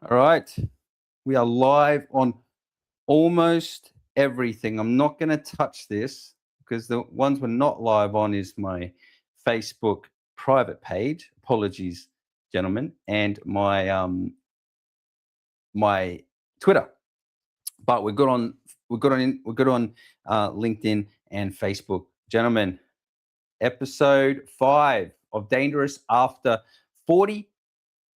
All right. We are live on almost everything. I'm not going to touch this because the ones we're not live on is my Facebook private page. Apologies, gentlemen, and my Twitter. But we're good on LinkedIn and Facebook, gentlemen. Episode 5 of Dangerous After 40.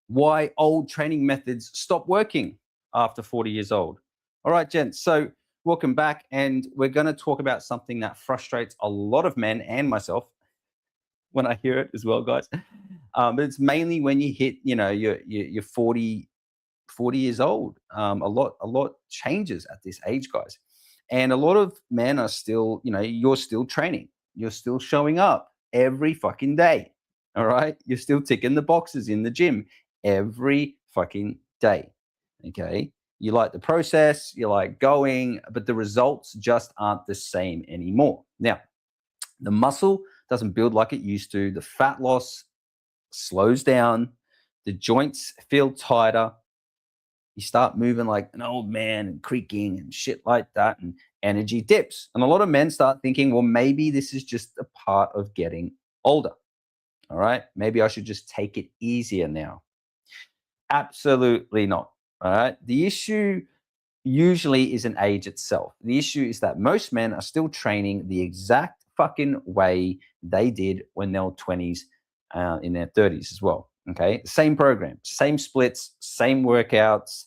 Why old training methods stop working after 40 years old. All right, gents. So welcome back. And we're going to talk about something that frustrates a lot of men and myself when I hear it as well, guys. But it's mainly when you hit, you're 40 years old. A lot changes at this age, guys. And a lot of men are still, you're still training. You're still showing up every fucking day. All right. You're still ticking the boxes in the gym every fucking day. Okay. You like the process, you like going, but the results just aren't the same anymore. Now, the muscle doesn't build like it used to. The fat loss slows down. The joints feel tighter. You start moving like an old man and creaking and shit like that, and energy dips. And a lot of men start thinking, well, maybe this is just a part of getting older. All right. Maybe I should just take it easier now. Absolutely not. All right. The issue usually isn't age itself. The issue is that most men are still training the exact fucking way they did when they were 20s, in their 30s as well. Okay. Same program, same splits, same workouts.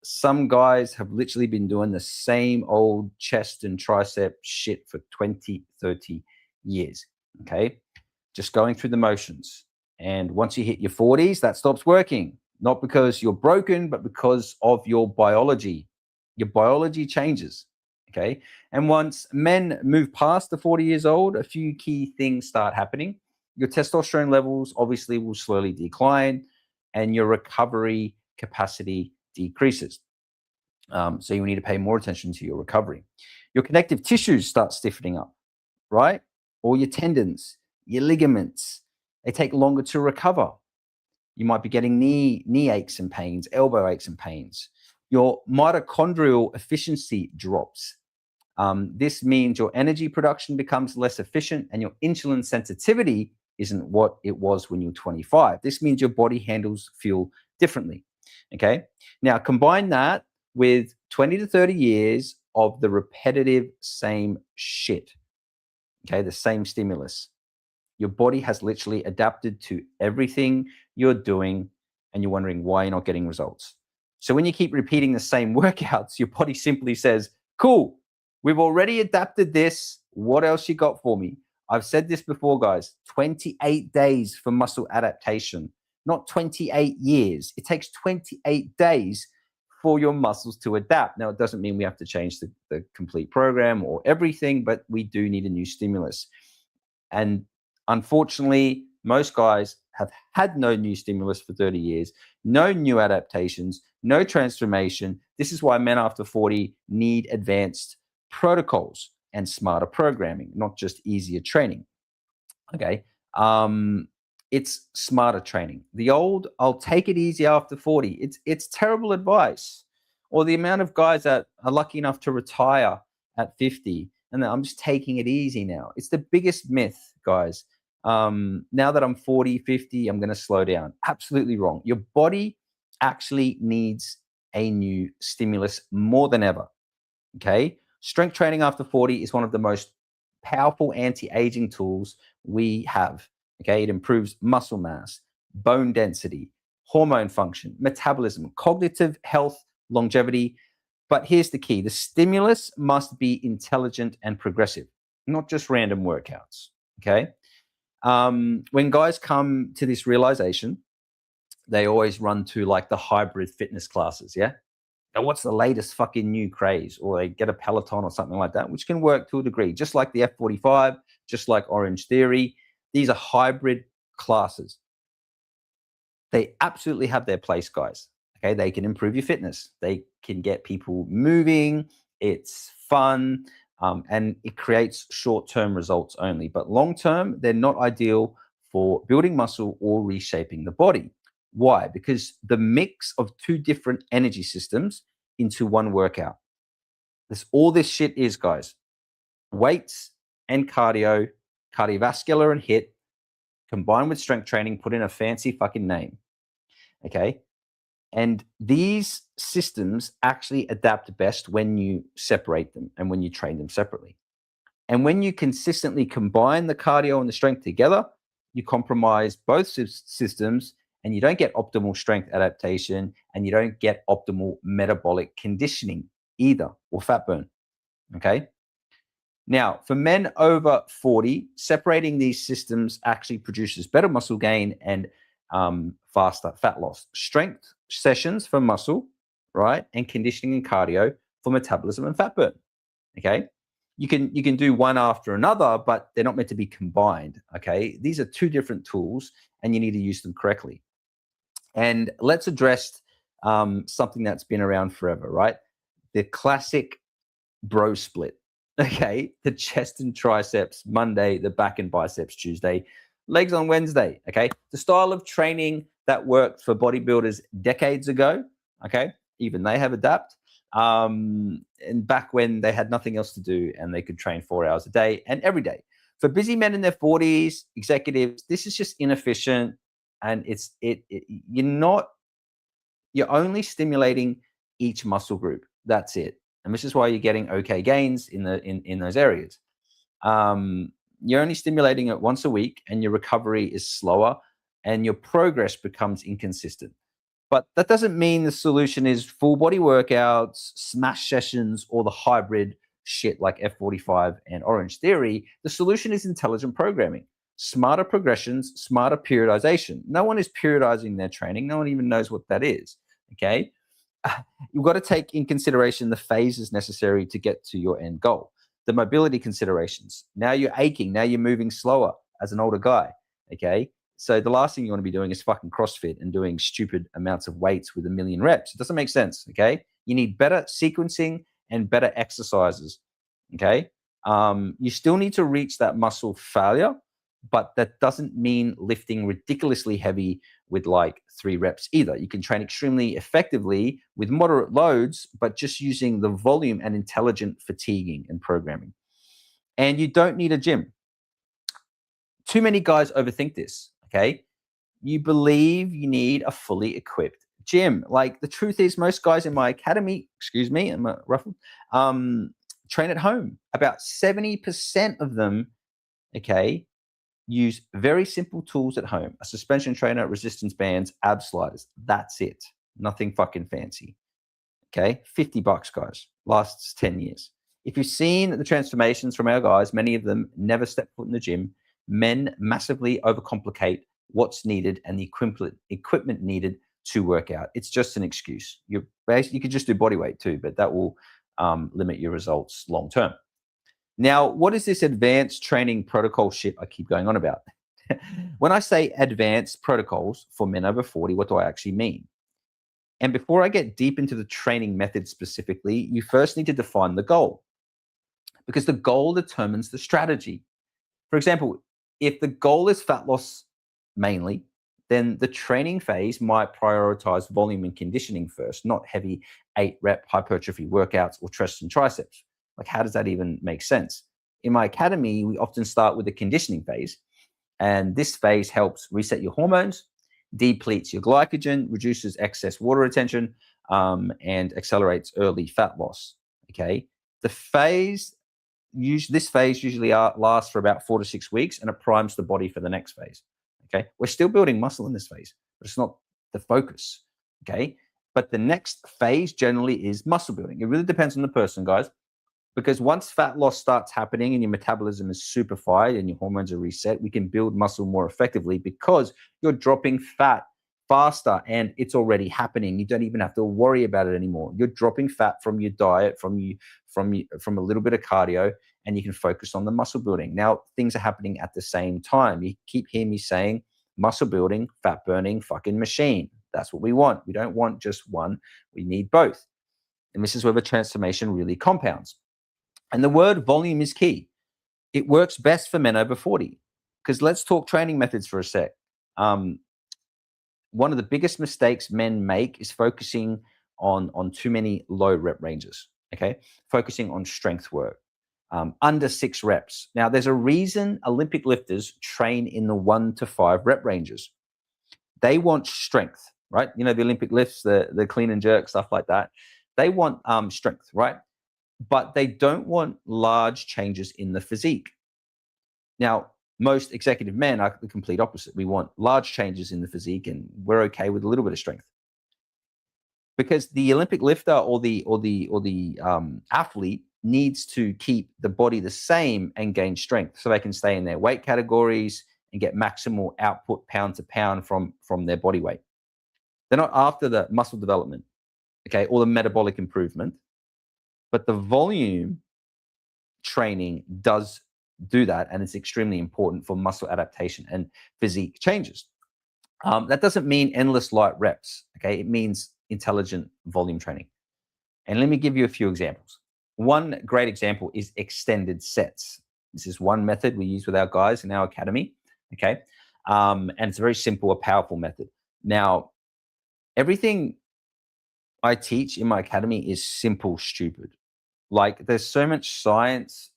Some guys have literally been doing the same old chest and tricep shit for 20, 30 years. Okay. Just going through the motions. And once you hit your 40s, that stops working. Not because you're broken, but because of your biology. Your biology changes. Okay. And once men move past the 40 years old, a few key things start happening. Your testosterone levels obviously will slowly decline and your recovery capacity decreases. So you need to pay more attention to your recovery. Your connective tissues start stiffening up, right? All your tendons, your ligaments, they take longer to recover. You might be getting knee aches and pains, elbow aches and pains. Your mitochondrial efficiency drops. This means your energy production becomes less efficient and your insulin sensitivity isn't what it was when you're 25. This means your body handles fuel differently. Okay. Now combine that with 20 to 30 years of the repetitive same shit. Okay. The same stimulus. Your body has literally adapted to everything you're doing and you're wondering why you're not getting results. So when you keep repeating the same workouts, your body simply says, cool, we've already adapted this. What else you got for me? I've said this before, guys, 28 days for muscle adaptation, not 28 years. It takes 28 days for your muscles to adapt. Now, it doesn't mean we have to change the complete program or everything, but we do need a new stimulus. And unfortunately, most guys have had no new stimulus for 30 years, no new adaptations, no transformation. This is why men after 40 need advanced protocols and smarter programming, not just easier training. Okay. It's smarter training. The old, I'll take it easy after 40. It's terrible advice. Or the amount of guys that are lucky enough to retire at 50 and I'm just taking it easy now. It's the biggest myth, guys. Now that I'm 40, 50, I'm going to slow down. Absolutely wrong. Your body actually needs a new stimulus more than ever. Okay. Strength training after 40 is one of the most powerful anti-aging tools we have. Okay. It improves muscle mass, bone density, hormone function, metabolism, cognitive health, longevity. But here's the key. The stimulus must be intelligent and progressive, not just random workouts. Okay. When guys come to this realization, they always run to like the hybrid fitness classes. Yeah. And what's the latest fucking new craze? Or they get a Peloton or something like that, which can work to a degree, just like the F45, just like Orange Theory. These are hybrid classes. They absolutely have their place, guys. Okay, they can improve your fitness. They can get people moving. It's fun, and it creates short-term results only. But long-term, they're not ideal for building muscle or reshaping the body. Why? Because the mix of two different energy systems into one workout. That's all this shit is, guys. Weights and cardio, cardiovascular and HIIT, combined with strength training, put in a fancy fucking name. Okay. And these systems actually adapt best when you separate them and when you train them separately. And when you consistently combine the cardio and the strength together, you compromise both systems and you don't get optimal strength adaptation and you don't get optimal metabolic conditioning either, or fat burn. Okay. Now, for men over 40, separating these systems actually produces better muscle gain and faster fat loss. Strength sessions for muscle, right, and conditioning and cardio for metabolism and fat burn. Okay, you can do one after another, but they're not meant to be combined. Okay, these are two different tools, and you need to use them correctly. And let's address something that's been around forever, right? The classic bro split. Okay, the chest and triceps Monday, the back and biceps Tuesday, legs on Wednesday. Okay, the style of training that worked for bodybuilders decades ago. Okay, even they have adapted. And back when they had nothing else to do and they could train 4 hours a day and every day. For busy men in their 40s, executives, this is just inefficient, and you're only stimulating each muscle group. That's it. And this is why you're getting okay gains in those areas. You're only stimulating it once a week, and your recovery is slower, and your progress becomes inconsistent. But that doesn't mean the solution is full body workouts, smash sessions, or the hybrid shit like F45 and Orange Theory. The solution is intelligent programming, smarter progressions, smarter periodization. No one is periodizing their training. No one even knows what that is. Okay. You've got to take in consideration the phases necessary to get to your end goal. The mobility considerations. Now you're aching. Now you're moving slower as an older guy. Okay. So the last thing you want to be doing is fucking CrossFit and doing stupid amounts of weights with 1 million reps. It doesn't make sense. Okay. You need better sequencing and better exercises. Okay. You still need to reach that muscle failure, but that doesn't mean lifting ridiculously heavy with like 3 reps either. You can train extremely effectively with moderate loads, but just using the volume and intelligent fatiguing and programming. And you don't need a gym. Too many guys overthink this, okay? You believe you need a fully equipped gym. Like, the truth is, most guys in my academy, excuse me, I'm ruffled, train at home. About 70% of them, okay, use very simple tools at home: a suspension trainer, resistance bands, ab sliders. That's it. Nothing fucking fancy. Okay, $50, guys. Lasts 10 years. If you've seen the transformations from our guys, many of them never step foot in the gym. Men massively overcomplicate what's needed and the equipment needed to work out. It's just an excuse. You could just do body weight too, but that will limit your results long term. Now, what is this advanced training protocol shit I keep going on about? When I say advanced protocols for men over 40, what do I actually mean? And before I get deep into the training method specifically, you first need to define the goal, because the goal determines the strategy. For example, if the goal is fat loss mainly, then the training phase might prioritize volume and conditioning first, not heavy 8-rep hypertrophy workouts or chest and triceps. Like, how does that even make sense? In my academy, we often start with the conditioning phase, and this phase helps reset your hormones, depletes your glycogen, reduces excess water retention, and accelerates early fat loss. Okay, this phase usually lasts for about 4 to 6 weeks, and it primes the body for the next phase. Okay, we're still building muscle in this phase, but it's not the focus. Okay, but the next phase generally is muscle building. It really depends on the person, guys. Because once fat loss starts happening and your metabolism is superfied and your hormones are reset, we can build muscle more effectively because you're dropping fat faster and it's already happening. You don't even have to worry about it anymore. You're dropping fat from your diet, from a little bit of cardio, and you can focus on the muscle building. Now, things are happening at the same time. You keep hearing me saying muscle building, fat burning, fucking machine. That's what we want. We don't want just one. We need both. And this is where the transformation really compounds. And the word volume is key. It works best for men over 40. Because let's talk training methods for a sec. one of the biggest mistakes men make is focusing on too many low rep ranges, okay? Focusing on strength work, under 6 reps. Now, there's a reason Olympic lifters train in the 1 to 5 rep ranges. They want strength, right? You know, the Olympic lifts, the clean and jerk, stuff like that. They want strength, right? But they don't want large changes in the physique. Now, most executive men are the complete opposite. We want large changes in the physique, and we're okay with a little bit of strength. Because the Olympic lifter or the athlete needs to keep the body the same and gain strength so they can stay in their weight categories and get maximal output pound to pound from their body weight. They're not after the muscle development, okay, or the metabolic improvement, but the volume training does do that, and it's extremely important for muscle adaptation and physique changes. That doesn't mean endless light reps, okay? It means intelligent volume training. And let me give you a few examples. One great example is extended sets. This is one method we use with our guys in our academy, okay? And it's a very simple, a powerful method. Now, everything I teach in my academy is simple, stupid. Like, there's so much science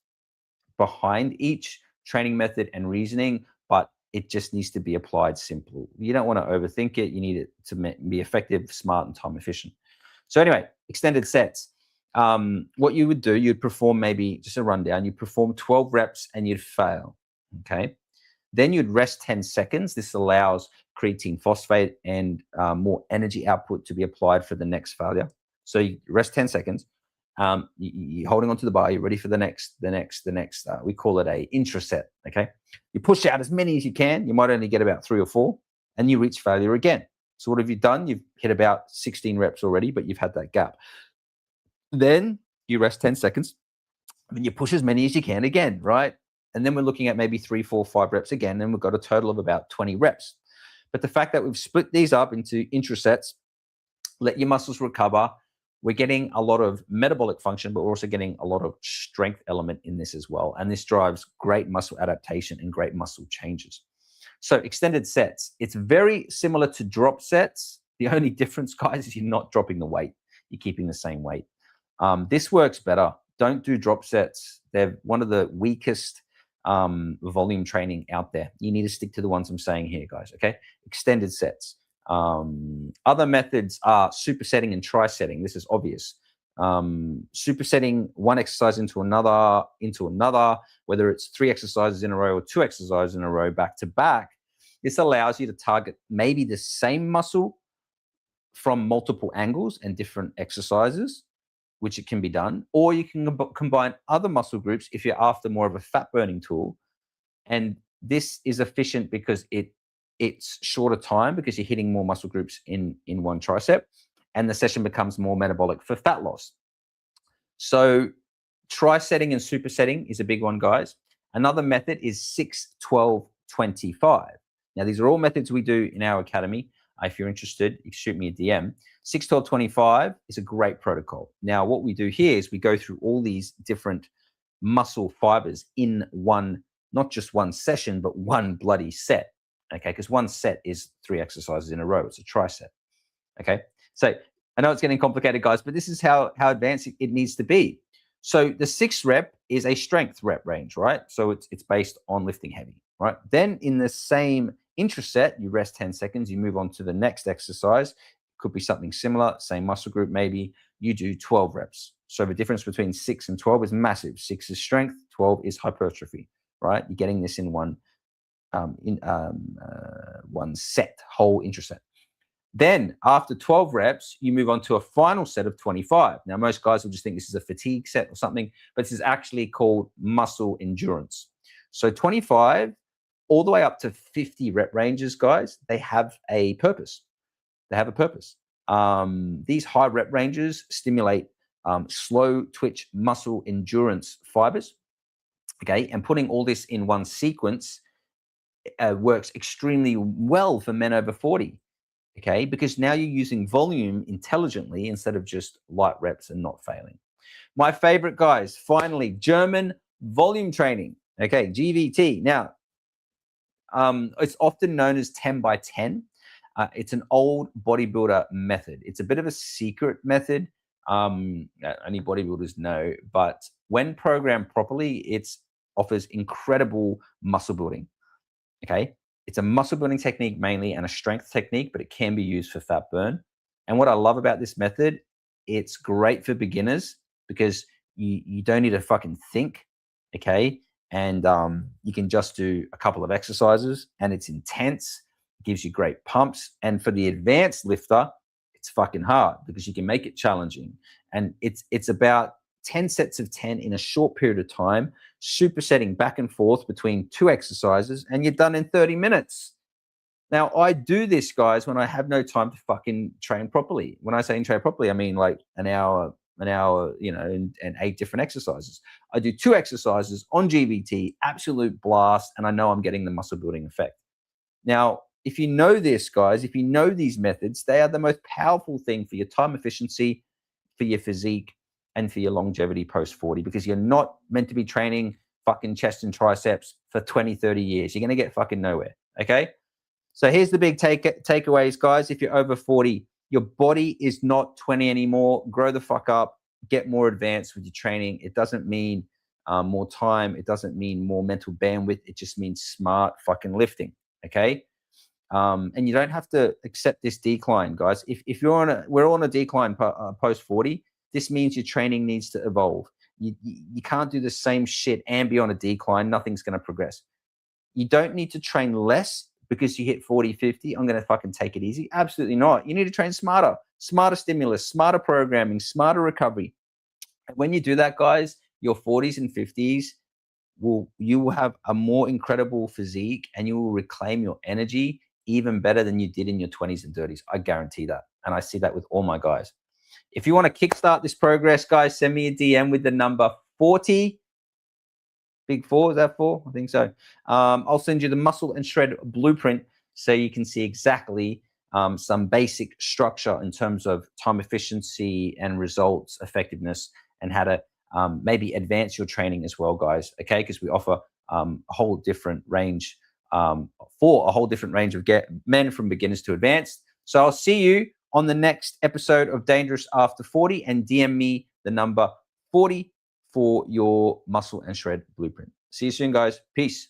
behind each training method and reasoning, but it just needs to be applied simple. You don't want to overthink it. You need it to be effective, smart, and time efficient. So anyway, extended sets. What you would do, you'd perform maybe just a rundown. You'd perform 12 reps and you'd fail, okay? Then you'd rest 10 seconds. This allows creatine phosphate and more energy output to be applied for the next failure. So you rest 10 seconds. You're holding onto the bar. You're ready for the next. We call it a intraset. Okay, you push out as many as you can. You might only get about 3 or 4, and you reach failure again. So what have you done? You've hit about 16 reps already, but you've had that gap. Then you rest 10 seconds, and you push as many as you can again, right? And then we're looking at maybe 3, 4, 5 reps again, and we've got a total of about 20 reps. But the fact that we've split these up into intrasets, let your muscles recover. We're getting a lot of metabolic function, but we're also getting a lot of strength element in this as well. And this drives great muscle adaptation and great muscle changes. So extended sets, it's very similar to drop sets. The only difference, guys, is you're not dropping the weight. You're keeping the same weight. This works better. Don't do drop sets. They're one of the weakest volume training out there. You need to stick to the ones I'm saying here, guys, okay? Extended sets. Other methods are supersetting and trisetting. This is obvious. Supersetting one exercise into another, whether it's 3 exercises in a row or 2 exercises in a row back to back. This allows you to target maybe the same muscle from multiple angles and different exercises, which it can be done, or you can combine other muscle groups if you're after more of a fat burning tool. And this is efficient because it's shorter time because you're hitting more muscle groups in one tricep, and the session becomes more metabolic for fat loss. So trisetting and supersetting is a big one, guys. Another method is 6, 12, 25. Now, these are all methods we do in our academy. If you're interested, you can shoot me a DM. 6, 12, 25 is a great protocol. Now, what we do here is we go through all these different muscle fibers in one, not just one session, but one bloody set. Okay, because one set is 3 exercises in a row. It's a tricep. Okay, so I know it's getting complicated, guys, but this is how advanced it needs to be. So the 6 rep is a strength rep range, right? So it's based on lifting heavy, right? Then in the same intraset, you rest 10 seconds, you move on to the next exercise. Could be something similar, same muscle group maybe. You do 12 reps. So the difference between 6 and 12 is massive. 6 is strength, 12 is hypertrophy, right? You're getting this in one set, whole intraset. Then after 12 reps, you move on to a final set of 25. Now, most guys will just think this is a fatigue set or something, but this is actually called muscle endurance. So 25 all the way up to 50 rep ranges, guys, they have a purpose. They have a purpose. These high rep ranges stimulate slow twitch muscle endurance fibers, okay? And putting all this in one sequence works extremely well for men over 40, okay? Because now you're using volume intelligently instead of just light reps and not failing. My favorite, guys, finally, German volume training, okay, GVT. Now, it's often known as 10 by 10. It's an old bodybuilder method. It's a bit of a secret method. Only bodybuilders know, but when programmed properly, it offers incredible muscle building. Okay, it's a muscle building technique mainly and a strength technique, but it can be used for fat burn. And what I love about this method, it's great for beginners because you don't need to fucking think. Okay, and you can just do a couple of exercises, and it's intense. It gives you great pumps, and for the advanced lifter, it's fucking hard because you can make it challenging. And it's about 10 sets of 10 in a short period of time, supersetting back and forth between 2 exercises, and you're done in 30 minutes. Now, I do this, guys, when I have no time to fucking train properly. When I say train properly, I mean like an hour, and 8 different exercises. I do 2 exercises on GBT, absolute blast, and I know I'm getting the muscle building effect. Now, if you know this, guys, if you know these methods, they are the most powerful thing for your time efficiency, for your physique, and for your longevity post 40, because you're not meant to be training fucking chest and triceps for 20, 30 years. You're going to get fucking nowhere. Okay. So here's the big takeaways, guys. If you're over 40, your body is not 20 anymore. Grow the fuck up. Get more advanced with your training. It doesn't mean more time. It doesn't mean more mental bandwidth. It just means smart fucking lifting. Okay. And you don't have to accept this decline, guys. If you're we're all on a decline post 40. This means your training needs to evolve. You can't do the same shit and be on a decline. Nothing's going to progress. You don't need to train less because you hit 40, 50. I'm going to fucking take it easy. Absolutely not. You need to train smarter stimulus, smarter programming, smarter recovery. And when you do that, guys, your 40s and 50s, you will have a more incredible physique, and you will reclaim your energy even better than you did in your 20s and 30s. I guarantee that. And I see that with all my guys. If you want to kickstart this progress, guys, send me a DM with the number 40. Big 4, is that 4? I think so. I'll send you the muscle and shred blueprint so you can see exactly some basic structure in terms of time efficiency and results, effectiveness, and how to maybe advance your training as well, guys. Okay, because we offer a whole different range of men from beginners to advanced. So I'll see you on the next episode of Dangerous After 40, and DM me the number 40 for your muscle and shred blueprint. See you soon, guys. Peace.